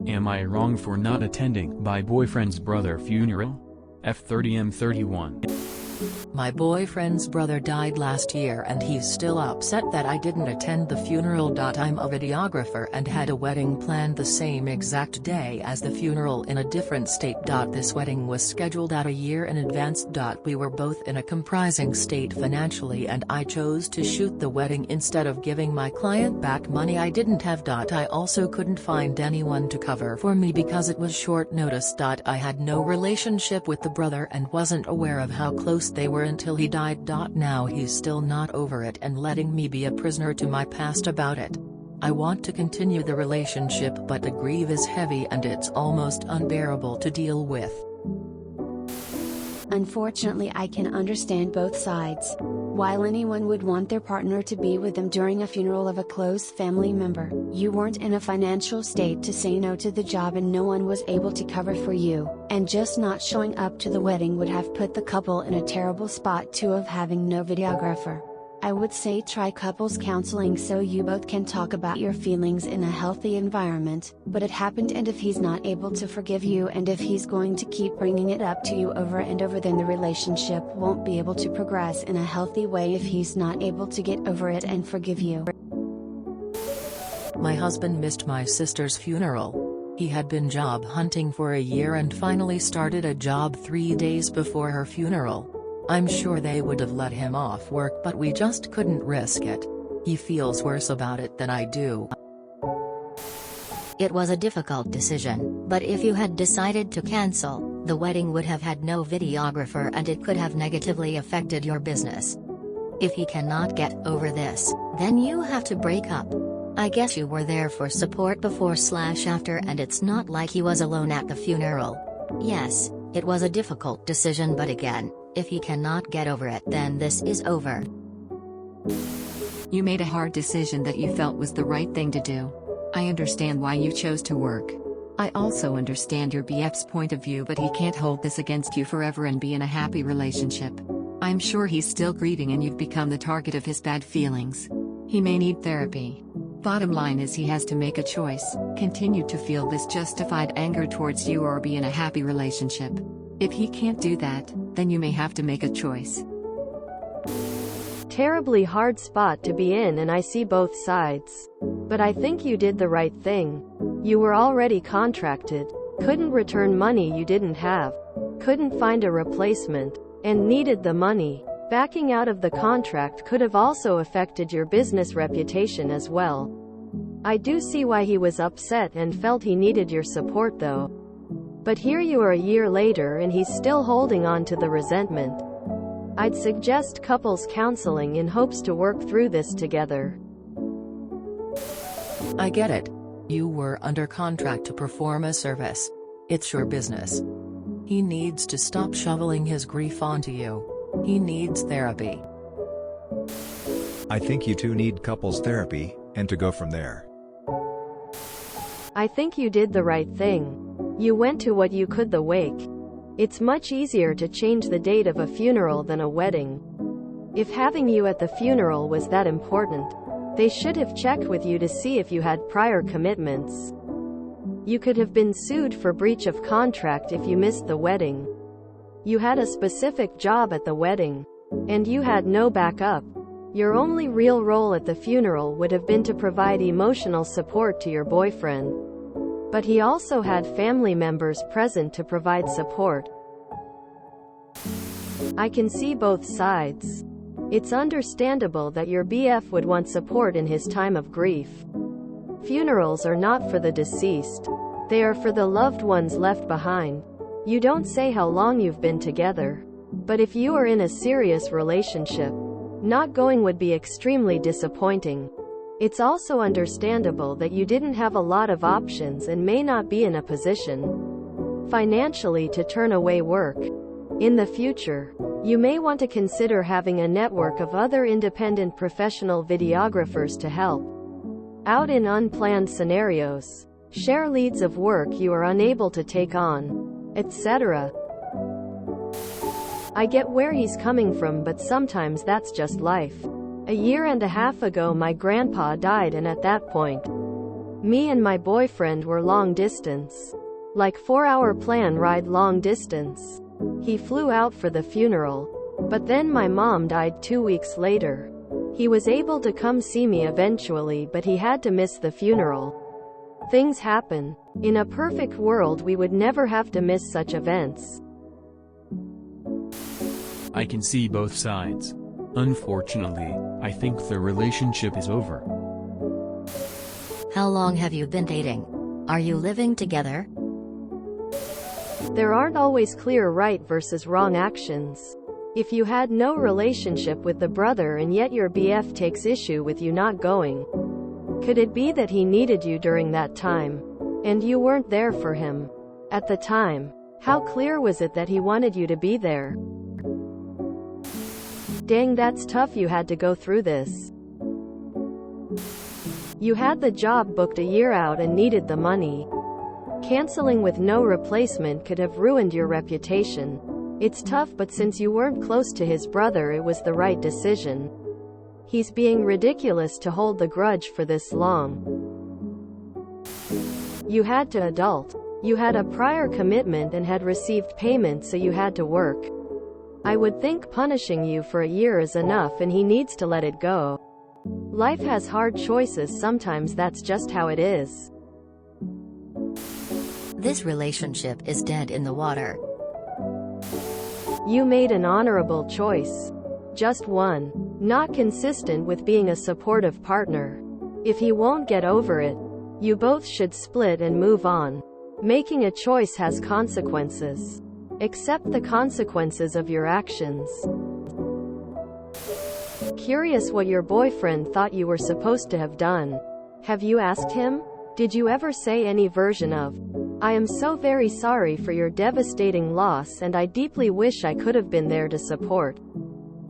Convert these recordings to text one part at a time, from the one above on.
Am I wrong for not attending my boyfriend's brother funeral? F30 M31. My boyfriend's brother died last year and he's still upset that I didn't attend the funeral. I'm a videographer and had a wedding planned the same exact day as the funeral in a different state. This wedding was scheduled out a year in advance. We were both in a comprising state financially and I chose to shoot the wedding instead of giving my client back money I didn't have. I also couldn't find anyone to cover for me because it was short notice. I had no relationship with the brother and wasn't aware of how close they were until he died. Now he's still not over it and letting me be a prisoner to my past about it. I want to continue the relationship but the grief is heavy and it's almost unbearable to deal with. Unfortunately, I can understand both sides. While anyone would want their partner to be with them during a funeral of a close family member, you weren't in a financial state to say no to the job and no one was able to cover for you, and just not showing up to the wedding would have put the couple in a terrible spot too of having no videographer. I would say try couples counseling so you both can talk about your feelings in a healthy environment, but it happened and if he's not able to forgive you and if he's going to keep bringing it up to you over and over, then the relationship won't be able to progress in a healthy way if he's not able to get over it and forgive you. My husband missed my sister's funeral. He had been job hunting for a year and finally started a job 3 days before her funeral. I'm sure they would have let him off work but we just couldn't risk it. He feels worse about it than I do. It was a difficult decision, but if you had decided to cancel, the wedding would have had no videographer and it could have negatively affected your business. If he cannot get over this, then you have to break up. I guess you were there for support before/after and it's not like he was alone at the funeral. Yes, it was a difficult decision but again, if he cannot get over it then this is over. You made a hard decision that you felt was the right thing to do. I understand why you chose to work. I also understand your BF's point of view but he can't hold this against you forever and be in a happy relationship. I'm sure he's still grieving and you've become the target of his bad feelings. He may need therapy. Bottom line is he has to make a choice, continue to feel this justified anger towards you or be in a happy relationship. If he can't do that, then you may have to make a choice. Terribly hard spot to be in and I see both sides. But I think you did the right thing. You were already contracted, couldn't return money you didn't have, couldn't find a replacement, and needed the money. Backing out of the contract could have also affected your business reputation as well. I do see why he was upset and felt he needed your support though. But here you are a year later and he's still holding on to the resentment. I'd suggest couples counseling in hopes to work through this together. I get it. You were under contract to perform a service. It's your business. He needs to stop shoveling his grief onto you. He needs therapy. I think you two need couples therapy, and to go from there. I think you did the right thing. You went to what you could the wake. It's much easier to change the date of a funeral than a wedding. If having you at the funeral was that important, they should have checked with you to see if you had prior commitments. You could have been sued for breach of contract if you missed the wedding. You had a specific job at the wedding, and you had no backup. Your only real role at the funeral would have been to provide emotional support to your boyfriend. But he also had family members present to provide support. I can see both sides. It's understandable that your BF would want support in his time of grief. Funerals are not for the deceased. They are for the loved ones left behind. You don't say how long you've been together. But if you are in a serious relationship, not going would be extremely disappointing. It's also understandable that you didn't have a lot of options and may not be in a position financially to turn away work. In the future, you may want to consider having a network of other independent professional videographers to help out in unplanned scenarios, share leads of work you are unable to take on, etc. I get where he's coming from, but sometimes that's just life. A year and a half ago my grandpa died and at that point, Me and my boyfriend were long distance. Like 4-hour plan ride long distance. He flew out for the funeral. But then my mom died 2 weeks later. He was able to come see me eventually, but he had to miss the funeral. Things happen. In a perfect world we would never have to miss such events. I can see both sides. Unfortunately, I think the relationship is over. How long have you been dating? Are you living together? There aren't always clear right versus wrong actions. If you had no relationship with the brother and yet your BF takes issue with you not going, could it be that he needed you during that time, and you weren't there for him at the time? How clear was it that he wanted you to be there? Dang, that's tough you had to go through this. You had the job booked a year out and needed the money. Canceling with no replacement could have ruined your reputation. It's tough, but since you weren't close to his brother, it was the right decision. He's being ridiculous to hold the grudge for this long. You had to adult. You had a prior commitment and had received payment, so you had to work. I would think punishing you for a year is enough, and he needs to let it go. Life has hard choices, sometimes that's just how it is. This relationship is dead in the water. You made an honorable choice. Just one. Not consistent with being a supportive partner. If he won't get over it, you both should split and move on. Making a choice has consequences. Accept the consequences of your actions. Curious what your boyfriend thought you were supposed to have done. Have you asked him? Did you ever say any version of, "I am so very sorry for your devastating loss and I deeply wish I could have been there to support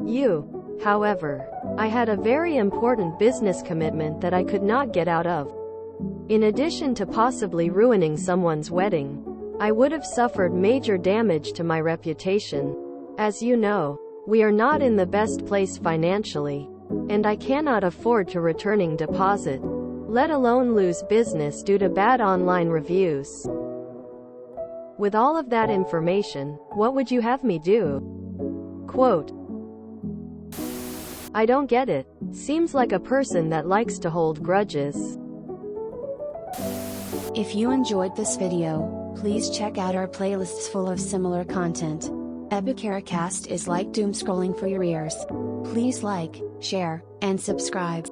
you. However, I had a very important business commitment that I could not get out of. In addition to possibly ruining someone's wedding, I would have suffered major damage to my reputation. As you know, we are not in the best place financially, and I cannot afford to returning deposit, let alone lose business due to bad online reviews." With all of that information, what would you have me do? Quote, "I don't get it. Seems like a person that likes to hold grudges." If you enjoyed this video, please check out our playlists full of similar content. Epicaricast is like doom scrolling for your ears. Please like, share, and subscribe.